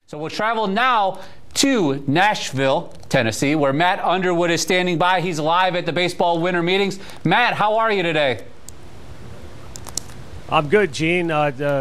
So we'll travel now to Nashville, Tennessee, where Matt Underwood is standing by. He's live at the baseball winter meetings. Matt, how are you today? I'm good, Gene.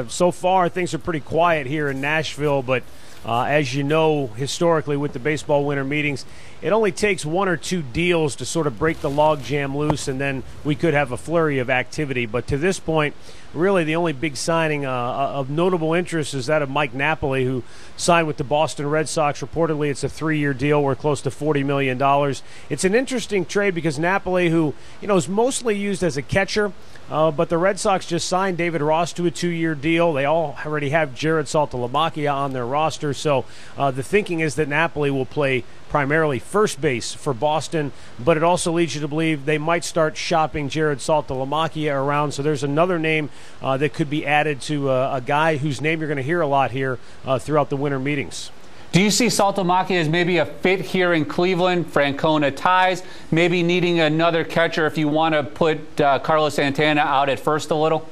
So far, things are pretty quiet here in Nashville, but as you know, historically with the baseball winter meetings, it only takes one or two deals to sort of break the logjam loose, and then we could have a flurry of activity. But to this point, really the only big signing of notable interest is that of Mike Napoli, who signed with the Boston Red Sox. Reportedly, it's a 3-year deal worth close to $40 million. It's an interesting trade because Napoli, who is mostly used as a catcher, but the Red Sox just signed David Ross to a 2-year deal. They already have Jared Saltalamacchia on their roster, so the thinking is that Napoli will play primarily first base for Boston, but it also leads you to believe they might start shopping Jared Saltalamacchia around. So there's another name that could be added to a guy whose name you're going to hear a lot here throughout the winter meetings. Do you see Saltalamacchia as maybe a fit here in Cleveland? Francona ties, maybe needing another catcher if you want to put Carlos Santana out at first a little?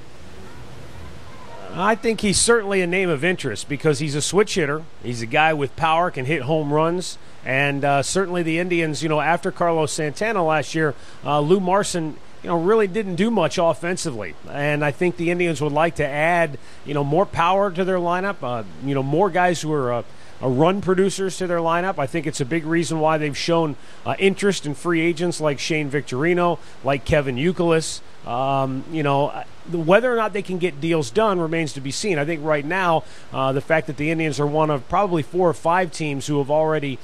I think he's certainly a name of interest because he's a switch hitter. He's a guy with power, can hit home runs. And certainly the Indians, after Carlos Santana last year, Lou Marson, really didn't do much offensively. And I think the Indians would like to add, more power to their lineup, more guys who are run producers to their lineup. I think it's a big reason why they've shown interest in free agents like Shane Victorino, like Kevin Youkilis. Whether or not they can get deals done remains to be seen. I think right now, the fact that the Indians are one of probably 4 or 5 teams who have already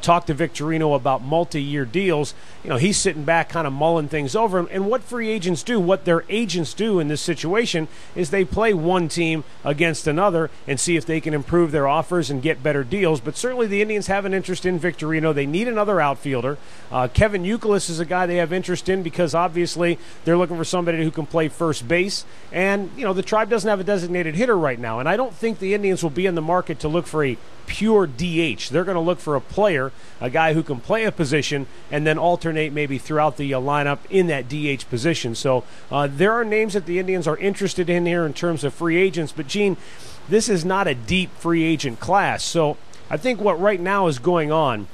talked to Victorino about multi-year deals, he's sitting back kind of mulling things over. And what free agents do, what their agents do in this situation, is they play one team against another and see if they can improve their offers and get better deals. But certainly the Indians have an interest in Victorino. They need another outfielder. Kevin Youkilis is a guy they have interest in because obviously they're looking for somebody who can play first base. And, the Tribe doesn't have a designated hitter right now. And I don't think the Indians will be in the market to look for a pure DH. They're going to look for a player, a guy who can play a position and then alternate maybe throughout the lineup in that DH position. So there are names that the Indians are interested in here in terms of free agents. But, Gene, this is not a deep free agent class. So I think what right now is going on,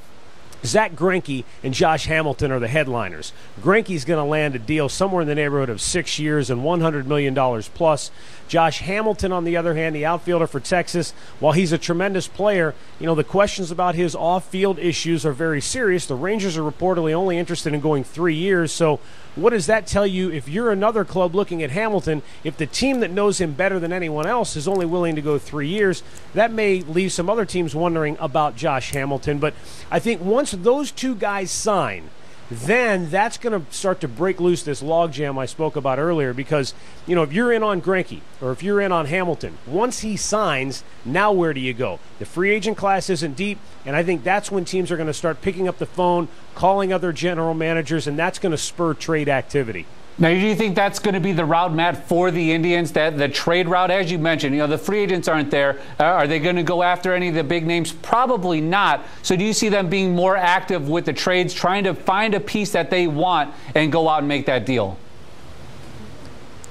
Zach Greinke and Josh Hamilton are the headliners. Greinke's going to land a deal somewhere in the neighborhood of 6 years and $100 million plus. Josh Hamilton, on the other hand, the outfielder for Texas, while he's a tremendous player, the questions about his off-field issues are very serious. The Rangers are reportedly only interested in going 3 years. So what does that tell you if you're another club looking at Hamilton? If the team that knows him better than anyone else is only willing to go 3 years, that may leave some other teams wondering about Josh Hamilton. But I think once those two guys sign, then that's going to start to break loose this logjam I spoke about earlier because, if you're in on Greinke or if you're in on Hamilton, once he signs, now where do you go? The free agent class isn't deep, and I think that's when teams are going to start picking up the phone, calling other general managers, and that's going to spur trade activity. Now, do you think that's going to be the route, Matt, for the Indians, that the trade route? As you mentioned, the free agents aren't there. Are they going to go after any of the big names? Probably not. So do you see them being more active with the trades, trying to find a piece that they want and go out and make that deal?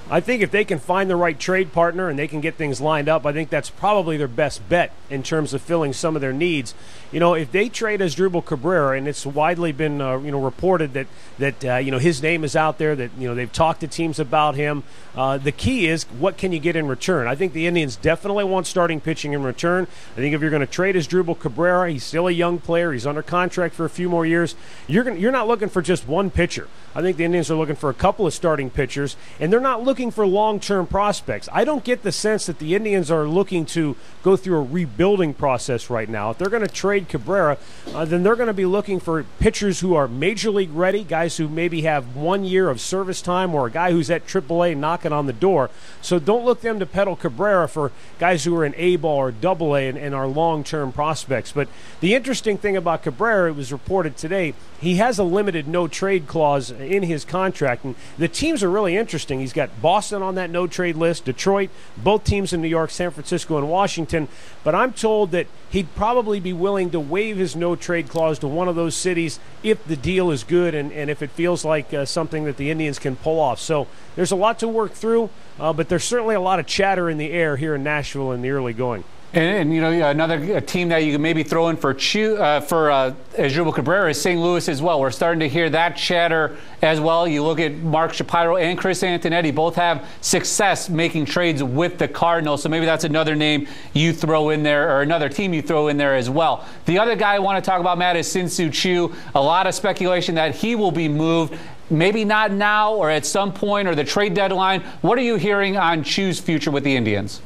I think if they can find the right trade partner and they can get things lined up, I think that's probably their best bet in terms of filling some of their needs. If they trade Asdrubal Cabrera, and it's widely been reported that his name is out there, that they've talked to teams about him. The key is, what can you get in return? I think the Indians definitely want starting pitching in return. I think if you're going to trade Asdrubal Cabrera, he's still a young player. He's under contract for a few more years. You're not looking for just one pitcher. I think the Indians are looking for a couple of starting pitchers, and they're not looking for long-term prospects. I don't get the sense that the Indians are looking to go through a rebuilding process right now. If they're going to trade Cabrera, then they're going to be looking for pitchers who are major league ready, guys who maybe have 1 year of service time, or a guy who's at AAA knocking on the door. So don't look them to peddle Cabrera for guys who are in A-ball or AA and are long-term prospects. But the interesting thing about Cabrera, it was reported today, he has a limited no-trade clause in his contract, and the teams are really interesting. He's got Boston on that no-trade list, Detroit, both teams in New York, San Francisco, and Washington. But I'm told that he'd probably be willing to waive his no-trade clause to one of those cities if the deal is good and if it feels like something that the Indians can pull off. So there's a lot to work through, but there's certainly a lot of chatter in the air here in Nashville in the early going. And you know, another team that you can maybe throw in for Asdrubal Cabrera is St. Louis as well. We're starting to hear that chatter as well. You look at Mark Shapiro and Chris Antonetti, both have success making trades with the Cardinals. So maybe that's another name you throw in there, or another team you throw in there as well. The other guy I want to talk about, Matt, is Sin-Soo Choo. A lot of speculation that he will be moved. Maybe not now or at some point or the trade deadline. What are you hearing on Choo's future with the Indians?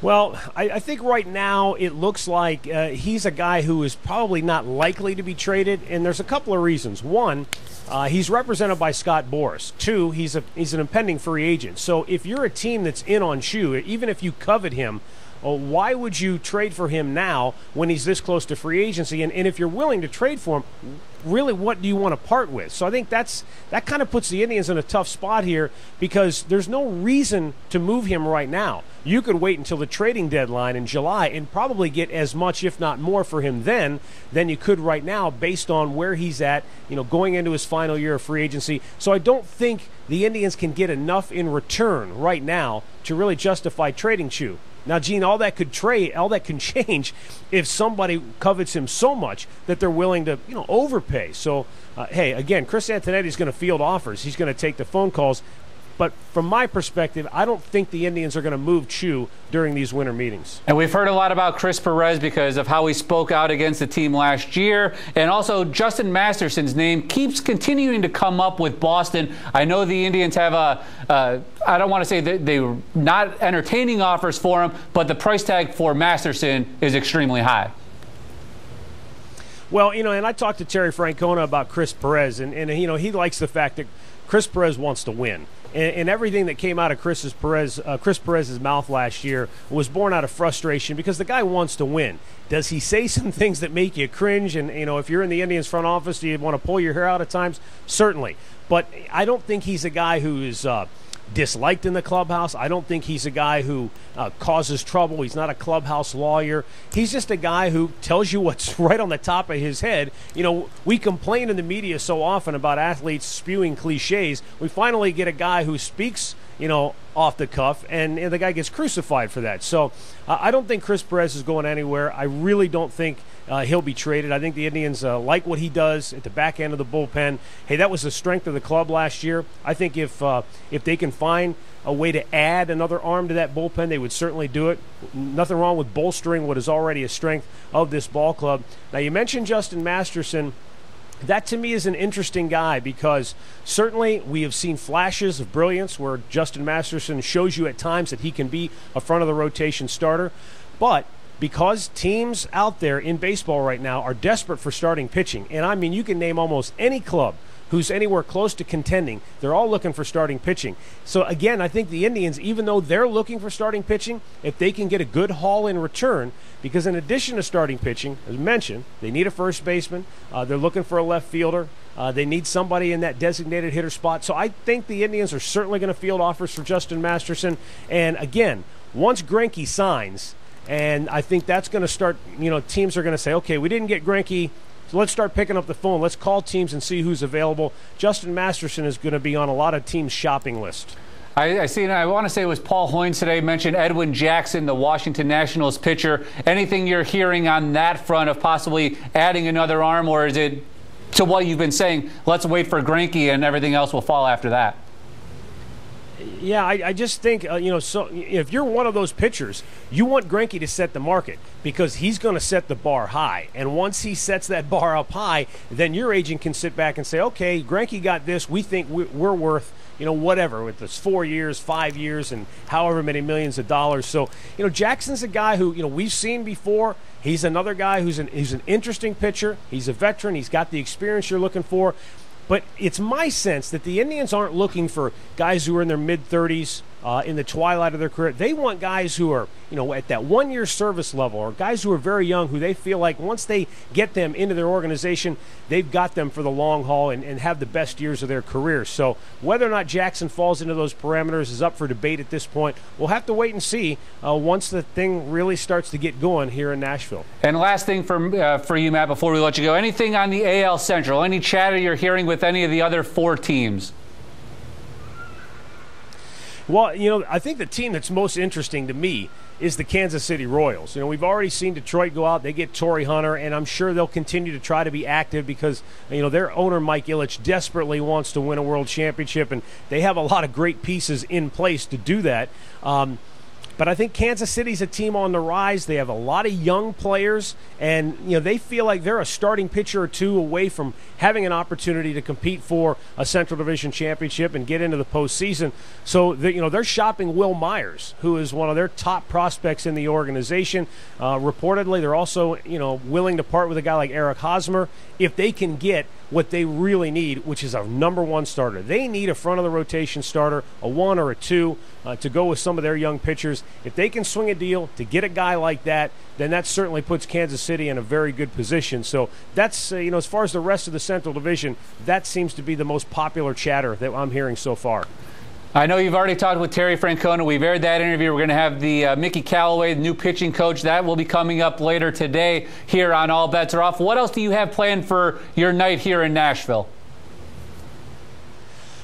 Well, I think right now it looks like he's a guy who is probably not likely to be traded, and there's a couple of reasons. One, he's represented by Scott Boras. Two, he's an impending free agent. So if you're a team that's in on Choo, even if you covet him, why would you trade for him now when he's this close to free agency? And if you're willing to trade for him, really, what do you want to part with? So I think that kind of puts the Indians in a tough spot here, because there's no reason to move him right now. You could wait until the trading deadline in July and probably get as much, if not more, for him then than you could right now, based on where he's at, going into his final year of free agency. So I don't think the Indians can get enough in return right now to really justify trading Choo. Now, Gene, all that can change if somebody covets him so much that they're willing to, overpay. So, hey, again, Chris Antonetti is going to field offers. He's going to take the phone calls. But from my perspective, I don't think the Indians are going to move Choo during these winter meetings. And we've heard a lot about Chris Perez because of how he spoke out against the team last year. And also Justin Masterson's name keeps continuing to come up with Boston. I know the Indians have I don't want to say that they're not entertaining offers for him, but the price tag for Masterson is extremely high. Well, and I talked to Terry Francona about Chris Perez, and he likes the fact that Chris Perez wants to win. And everything that came out of Chris Perez's mouth last year was born out of frustration, because the guy wants to win. Does he say some things that make you cringe? And, if you're in the Indians front office, do you want to pull your hair out at times? Certainly. But I don't think he's a guy who is disliked in the clubhouse. I don't think he's a guy who causes trouble. He's not a clubhouse lawyer. He's just a guy who tells you what's right on the top of his head. We complain in the media so often about athletes spewing cliches. We finally get a guy who speaks, off the cuff, and the guy gets crucified for that. So I don't think Chris Perez is going anywhere. I really don't think he'll be traded. I think the Indians like what he does at the back end of the bullpen. Hey, that was the strength of the club last year. I think if they can find a way to add another arm to that bullpen, they would certainly do it. Nothing wrong with bolstering what is already a strength of this ball club. Now, you mentioned Justin Masterson. That, to me, is an interesting guy, because certainly we have seen flashes of brilliance where Justin Masterson shows you at times that he can be a front-of-the-rotation starter. But because teams out there in baseball right now are desperate for starting pitching, and I mean, you can name almost any club who's anywhere close to contending, they're all looking for starting pitching. So, again, I think the Indians, even though they're looking for starting pitching, if they can get a good haul in return, because in addition to starting pitching, as mentioned, they need a first baseman, they're looking for a left fielder, they need somebody in that designated hitter spot. So I think the Indians are certainly going to field offers for Justin Masterson. And, again, once Greinke signs, and I think that's going to start, teams are going to say, okay, we didn't get Greinke, so let's start picking up the phone. Let's call teams and see who's available. Justin Masterson is going to be on a lot of teams' shopping list. I see, and I want to say it was Paul Hoynes today mentioned Edwin Jackson, the Washington Nationals pitcher. Anything you're hearing on that front of possibly adding another arm, or is it to what you've been saying, let's wait for Greinke and everything else will fall after that? Yeah, I just think, so if you're one of those pitchers, you want Greinke to set the market, because he's going to set the bar high. And once he sets that bar up high, then your agent can sit back and say, okay, Greinke got this. We think we're worth, whatever, with this 4 years, 5 years, and however many millions of dollars. So, Jackson's a guy who, we've seen before. He's another guy who's an interesting pitcher. He's a veteran. He's got the experience you're looking for. But it's my sense that the Indians aren't looking for guys who are in their mid-30s, in the twilight of their career. They want guys who are, at that one-year service level, or guys who are very young, who they feel like once they get them into their organization, they've got them for the long haul and have the best years of their career. So whether or not Jackson falls into those parameters is up for debate at this point. We'll have to wait and see once the thing really starts to get going here in Nashville. And last thing for you, Matt, before we let you go, anything on the AL Central? Any chatter you're hearing with any of the other 4 teams? Well, I think the team that's most interesting to me is the Kansas City Royals. We've already seen Detroit go out. They get Torrey Hunter, and I'm sure they'll continue to try to be active because, their owner, Mike Ilitch, desperately wants to win a world championship, and they have a lot of great pieces in place to do that. But I think Kansas City's a team on the rise. They have a lot of young players, and they feel like they're a starting pitcher or two away from having an opportunity to compete for a Central Division championship and get into the postseason. So they're shopping Will Myers, who is one of their top prospects in the organization. Reportedly, they're also willing to part with a guy like Eric Hosmer if they can get what they really need, which is a #1 starter. They need a front of the rotation starter, a 1 or a 2, to go with some of their young pitchers. If they can swing a deal to get a guy like that, then that certainly puts Kansas City in a very good position. So that's, as far as the rest of the Central Division, that seems to be the most popular chatter that I'm hearing so far. I know you've already talked with Terry Francona. We've aired that interview. We're going to have the Mickey Callaway, the new pitching coach. That will be coming up later today here on All Bets Are Off. What else do you have planned for your night here in Nashville?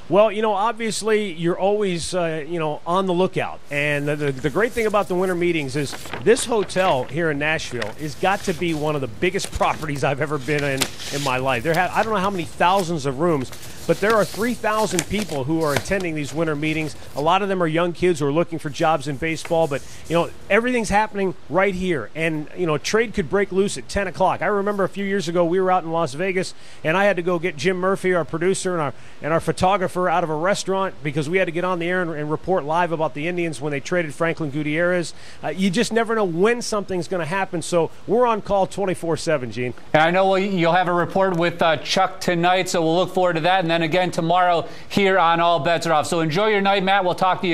Well, obviously you're always, on the lookout. And the great thing about the winter meetings is this hotel here in Nashville has got to be one of the biggest properties I've ever been in my life. I don't know how many thousands of rooms, but there are 3,000 people who are attending these winter meetings. A lot of them are young kids who are looking for jobs in baseball, but, everything's happening right here. And, a trade could break loose at 10 o'clock. I remember a few years ago we were out in Las Vegas, and I had to go get Jim Murphy, our producer, and our photographer out of a restaurant because we had to get on the air and report live about the Indians when they traded Franklin Gutierrez. You just never know when something's going to happen, so we're on call 24/7, Gene. And I know you'll have a report with Chuck tonight, so we'll look forward to that. And then again tomorrow here on All Bets Are Off. So enjoy your night, Matt. We'll talk to you.